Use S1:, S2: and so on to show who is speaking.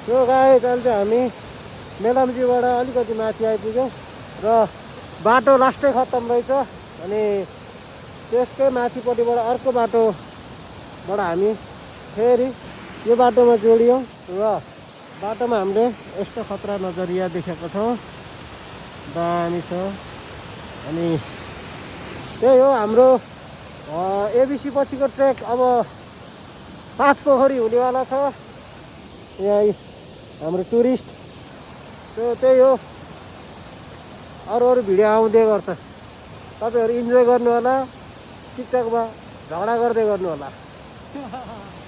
S1: त्यो गाइस अहिले चाहिँ हामी मेलम्चीबाट अलिकति माथि आइपुग्यौँ र बाटो लास्टै खत्तम रहेछ। अनि त्यसकै माथिपट्टिबाट अर्को बाटोबाट हामी फेरि यो बाटोमा जोडियौँ र बाटोमा हामीले यस्तो खतरा नजरिया देखेको छौँ। दामी छ। अनि त्यही हो हाम्रो एबिसी पछिको ट्रेक अब 5 पोखरी हुनेवाला छ। यहाँ हाम्रो टुरिस्ट त्यही हो। अरू भिडियो आउँदै गर्छ, तपाईँहरू इन्जोय गर्नु होला। टिकटकमा झगडा गर्दै गर्नु होला।